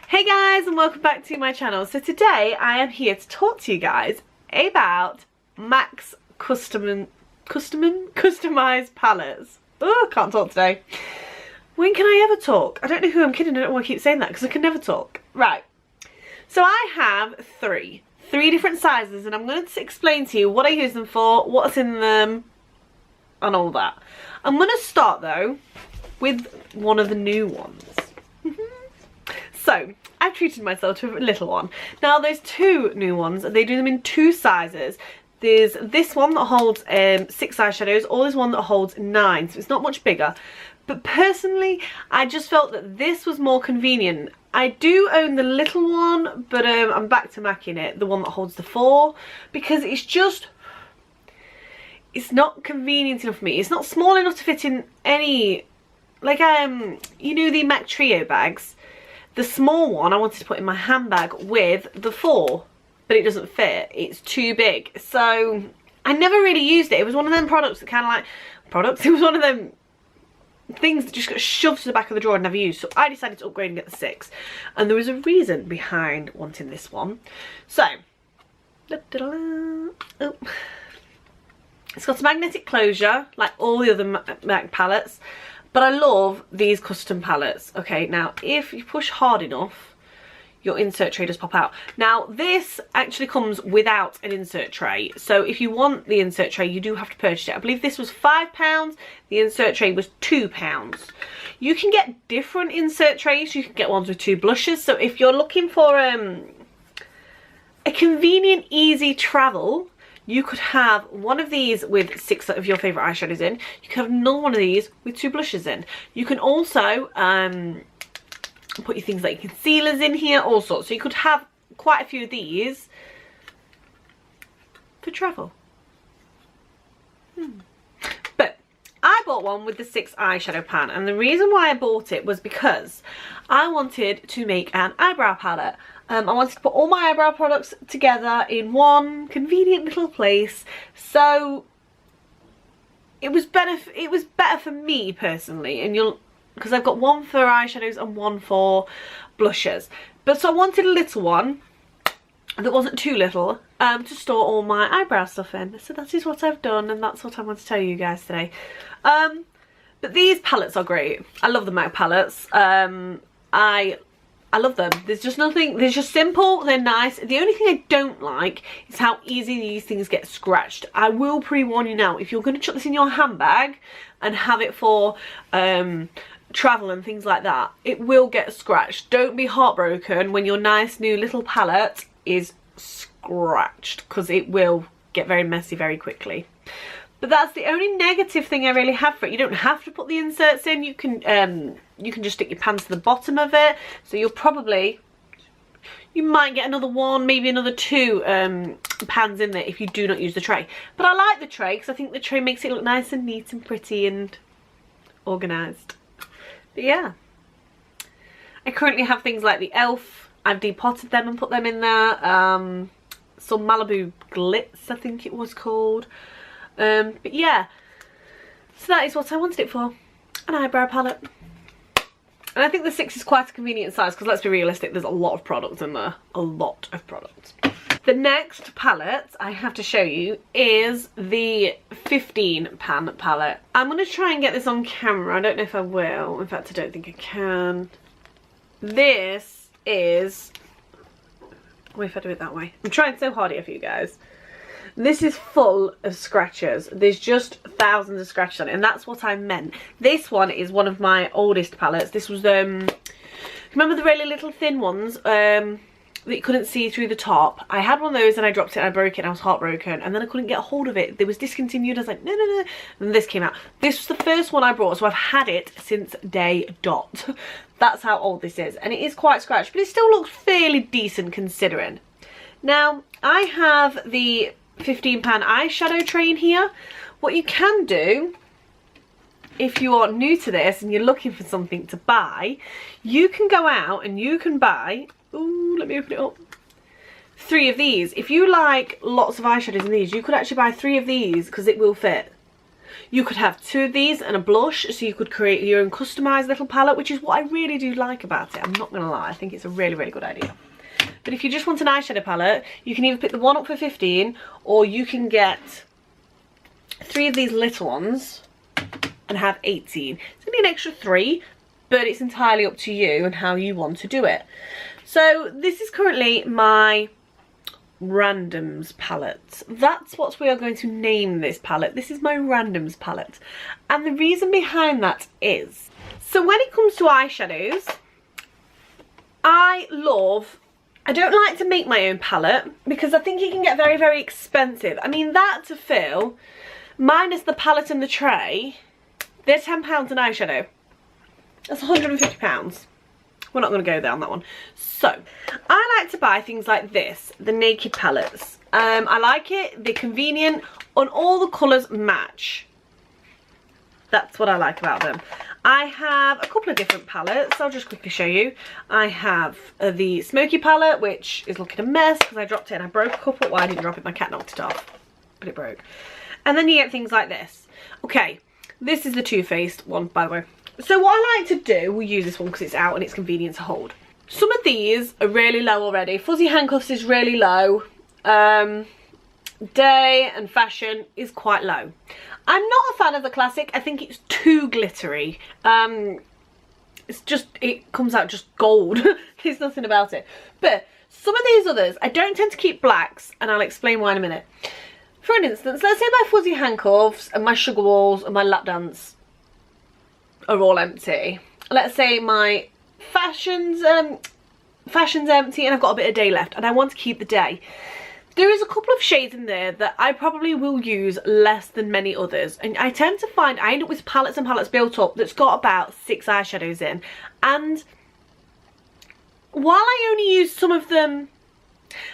Hey guys, and welcome back to my channel. So today I am here to talk to you guys about MAC's customized palettes. Oh, can't talk today. When can I ever talk? I don't know who I'm kidding. I don't want to keep saying that because I can never talk. Right. So I have three different sizes, and I'm going to explain to you what I use them for, what's in them, and all that. I'm going to start though with one of the new ones. So, I've treated myself to a little one. Now, there's two new ones. They do them in two sizes. There's this one that holds 6 eyeshadows, or there's one that holds 9, so it's not much bigger. But personally, I just felt that this was more convenient. I do own the little one, but I'm back to macking it, the one that holds the 4, because it's just... it's not convenient enough for me. It's not small enough to fit in any... like, you know the MAC Trio bags? The small one I wanted to put in my handbag with the 4, but it doesn't fit. It's too big. So I never really used it. It was one of them products that kind of like... it was one of them things that just got shoved to the back of the drawer and never used. So I decided to upgrade and get the 6. And there was a reason behind wanting this one. So... oh. It's got a magnetic closure, like all the other MAC palettes. But I love these custom palettes. Okay, now if you push hard enough, your insert tray does pop out. Now this actually comes without an insert tray. So if you want the insert tray, you do have to purchase it. I believe this was £5. The insert tray was £2. You can get different insert trays. You can get ones with 2 blushes. So if you're looking for a convenient, easy travel, you could have one of these with 6 of your favourite eyeshadows in. You could have another one of these with 2 blushes in. You can also put your things like your concealers in here, all sorts. So you could have quite a few of these for travel. But I bought one with the 6 eyeshadow pan, and the reason why I bought it was because I wanted to make an eyebrow palette. I wanted to put all my eyebrow products together in one convenient little place, so it was better for me personally, and because I've got one for eyeshadows and one for blushes. But so I wanted a little one that wasn't too little to store all my eyebrow stuff in. So that is what I've done, and that's what I want to tell you guys today. But these palettes are great. I love the MAC palettes. I love them. There's just nothing, they're just simple, they're nice. The only thing I don't like is how easy these things get scratched. I will pre-warn you now, if you're going to chuck this in your handbag and have it for travel and things like that, it will get scratched. Don't be heartbroken when your nice new little palette is scratched, because it will get very messy very quickly. But that's the only negative thing I really have for it. You don't have to put the inserts in. You can just stick your pans to the bottom of it. So you might get another 1, maybe another 2 pans in there if you do not use the tray. But I like the tray because I think the tray makes it look nice and neat and pretty and organised. But yeah. I currently have things like the e.l.f. I've depotted them and put them in there. Some Malibu Glitz, I think it was called. But yeah, so that is what I wanted it for, an eyebrow palette. And I think the 6 is quite a convenient size, because let's be realistic, there's a lot of products in there, a lot of products. The next palette I have to show you is the 15 pan palette. I'm going to try and get this on camera. I don't know if I will. In fact, I don't think I can. This is... what if I do it that way? I'm trying so hard here for you guys. This is full of scratches. There's just thousands of scratches on it, and that's what I meant. This one is one of my oldest palettes. This was remember the really little thin ones that you couldn't see through the top? I had one of those and I dropped it and I broke it and I was heartbroken, and then I couldn't get a hold of it. It was discontinued. I was like, no, no, no. And this came out. This was the first one I brought, so I've had it since day dot. That's how old this is, and it is quite scratched, but it still looks fairly decent considering. Now, I have the 15 pan eyeshadow tray in here. What you can do, if you are new to this and you're looking for something to buy, you can go out and you can buy, ooh, let me open it up, 3 of these. If you like lots of eyeshadows in these, you could actually buy 3 of these because it will fit. You could have 2 of these and a blush, so you could create your own customized little palette, which is what I really do like about it. I'm not gonna lie, I think it's a really, really good idea. But if you just want an eyeshadow palette, you can either pick the one up for 15, or you can get 3 of these little ones and have 18. It's only an extra 3, but it's entirely up to you and how you want to do it. So this is currently my randoms palette. That's what we are going to name this palette. This is my randoms palette. And the reason behind that is, so when it comes to eyeshadows, I don't like to make my own palette because I think it can get very, very expensive. I mean, that to fill, minus the palette and the tray, they're £10 an eyeshadow. That's £150. We're not going to go there on that one. So, I like to buy things like this, the Naked palettes. I like it, they're convenient, and all the colours match. That's what I like about them. I have a couple of different palettes, I'll just quickly show you. I have the Smoky palette, which is looking a mess because I dropped it and I broke a couple. Well, I didn't drop it, my cat knocked it off, but it broke. And then you get things like this. Okay, this is the Too Faced one, by the way. So what I like to do, we'll use this one because it's out and it's convenient to hold. Some of these are really low already. Fuzzy Handcuffs is really low. Day and Fashion is quite low. I'm not a fan of the Classic. I think it's too glittery. It's just, it comes out just gold. There's nothing about it. But some of these others, I don't tend to keep blacks, and I'll explain why in a minute. For an instance, let's say my Fuzzy Handcuffs and my Sugar Walls and my Lap Dance are all empty. Let's say my Fashion's empty and I've got a bit of Day left and I want to keep the Day. There is a couple of shades in there that I probably will use less than many others, and I tend to find I end up with palettes and palettes built up that's got about 6 eyeshadows in, and while I only use some of them,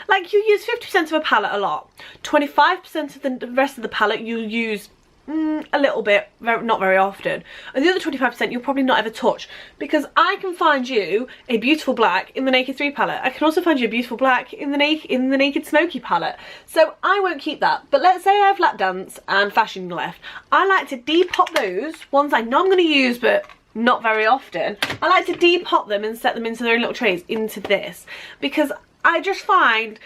like you use 50% of a palette a lot, 25% of the rest of the palette you'll use a little bit, not very often, and the other 25% you'll probably not ever touch, because I can find you a beautiful black in the Naked 3 palette. I can also find you a beautiful black in the Naked Smoky palette, so I won't keep that. But let's say I have Lap Dance and Fashion left. I like to depot those ones I know I'm going to use but not very often. I like to depot them and set them into their own little trays into this, because I just find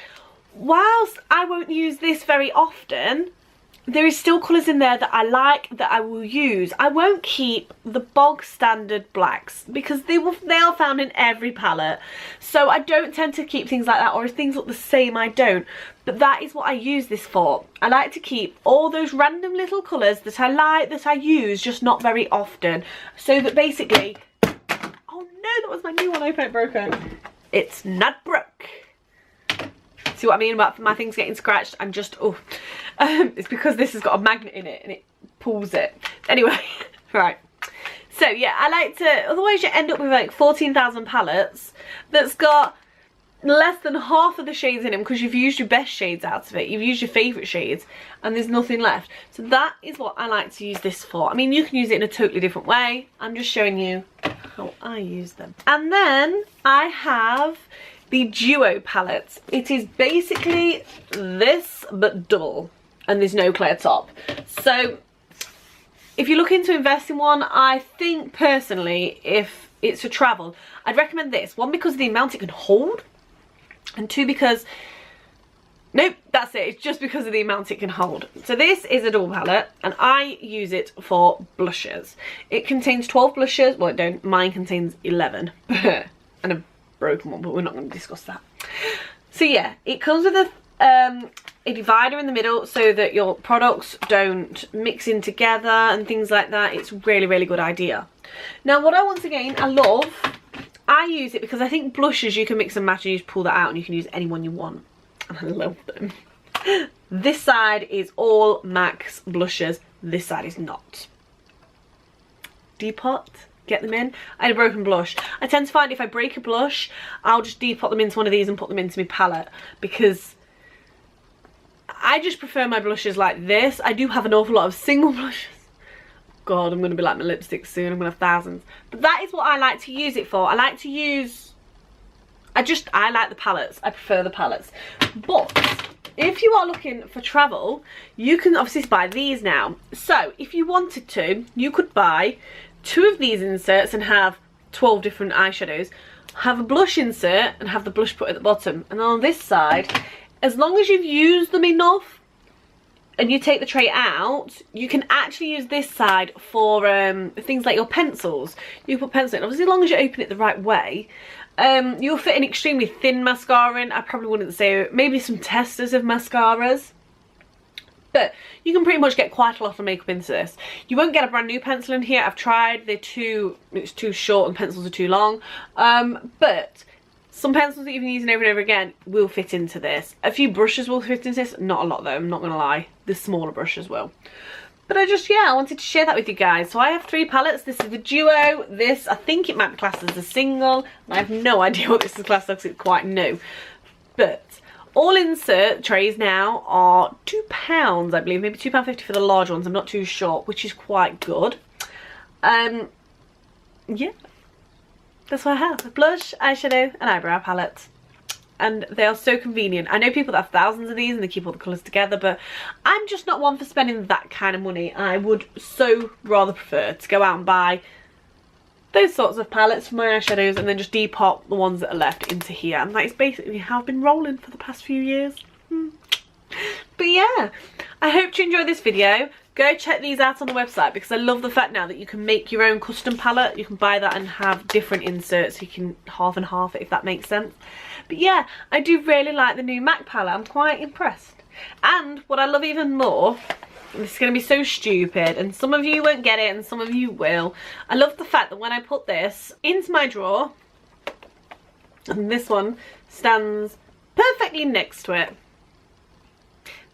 whilst I won't use this very often, there is still colours in there that I like, that I will use. I won't keep the bog standard blacks because they are found in every palette. So I don't tend to keep things like that, or if things look the same I don't. But that is what I use this for. I like to keep all those random little colours that I like, that I use, just not very often. So that basically, oh no, that was my new one, I hope it broke out. It's not broke. See what I mean about my things getting scratched? I'm just, it's because this has got a magnet in it and it pulls it. Anyway, right. So yeah, I like to, otherwise you end up with like 14,000 palettes that's got less than half of the shades in them because you've used your best shades out of it. You've used your favourite shades and there's nothing left. So that is what I like to use this for. I mean, you can use it in a totally different way. I'm just showing you how I use them. And then I have the Duo palette. It is basically this but double, and there's no clear top. So if you're looking to invest in one, I think personally if it's for travel, I'd recommend this. One, because of the amount it can hold, and two, because nope, that's it, it's just because of the amount it can hold. So this is a double palette and I use it for blushes. It contains 12 blushes. Well, it don't, mine contains 11 and a broken one, but we're not going to discuss that. So yeah, it comes with a divider in the middle so that your products don't mix in together and things like that. It's really, really good idea. Now what I, once again, I love, I use it because I think blushes you can mix and match and you just pull that out and you can use any one you want. And I love them. This side is all MAC's blushes, this side is not. Depot, get them in. I had a broken blush. I tend to find if I break a blush, I'll just depot them into one of these and put them into my palette, because I just prefer my blushes like this. I do have an awful lot of single blushes. God, I'm going to be like my lipstick soon. I'm going to have thousands. But that is what I like to use it for. I like to use, I like the palettes. I prefer the palettes. But if you are looking for travel, you can obviously buy these now. So if you wanted to, you could buy 2 of these inserts and have 12 different eyeshadows, have a blush insert and have the blush put at the bottom, and then on this side, as long as you've used them enough and you take the tray out, you can actually use this side for things like your pencils. You put pencil in, obviously as long as you open it the right way. You'll fit an extremely thin mascara in. I probably wouldn't say, maybe some testers of mascaras. But you can pretty much get quite a lot of makeup into this. You won't get a brand new pencil in here. I've tried, it's too short and pencils are too long. But some pencils that you've been using over and over again will fit into this. A few brushes will fit into this, not a lot though, I'm not gonna lie. The smaller brushes will. But I wanted to share that with you guys. So I have 3 palettes. This is the duo. This, I think it might be classed as a single. I have no idea what this is classed as because it's quite new. But all insert trays now are £2, I believe. Maybe £2.50 for the large ones. I'm not too sure, which is quite good. Yeah. That's what I have. A blush, eyeshadow, and eyebrow palette. And they are so convenient. I know people that have thousands of these and they keep all the colours together, but I'm just not one for spending that kind of money. I would so rather prefer to go out and buy those sorts of palettes for my eyeshadows and then just depot the ones that are left into here. And that is basically how I've been rolling for the past few years. But yeah, I hope you enjoyed this video. Go check these out on the website because I love the fact now that you can make your own custom palette. You can buy that and have different inserts. You can half and half it, if that makes sense. But yeah, I do really like the new MAC palette. I'm quite impressed. And what I love even more, this is going to be so stupid and some of you won't get it and some of you will. I love the fact that when I put this into my drawer, and this one stands perfectly next to it.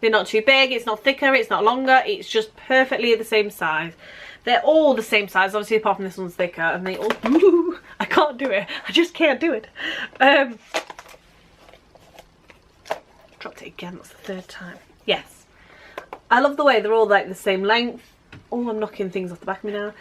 They're not too big, it's not thicker, it's not longer, it's just perfectly the same size. They're all the same size, obviously apart from this one's thicker, and they all, ooh, I can't do it, I just can't do it. Dropped it again, that's the 3rd time. Yes. I love the way they're all like the same length. Oh, I'm knocking things off the back of me now.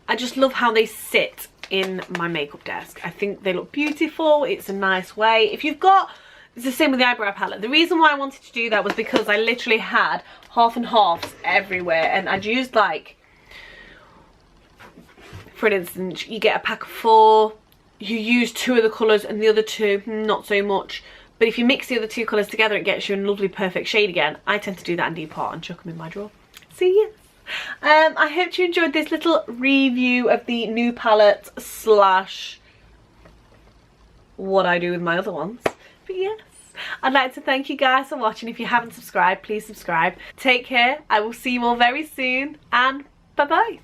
I just love how they sit in my makeup desk. I think they look beautiful, it's a nice way. If you've got, it's the same with the eyebrow palette. The reason why I wanted to do that was because I literally had half and halves everywhere, and I'd used like, for instance, you get a pack of 4, you use 2 of the colours and the other 2 not so much. But if you mix the other 2 colours together, it gets you a lovely perfect shade again. I tend to do that and depot and chuck them in my drawer. So yes. I hope you enjoyed this little review of the new palette slash what I do with my other ones. But yes, I'd like to thank you guys for watching. If you haven't subscribed, please subscribe. Take care. I will see you all very soon, and bye bye.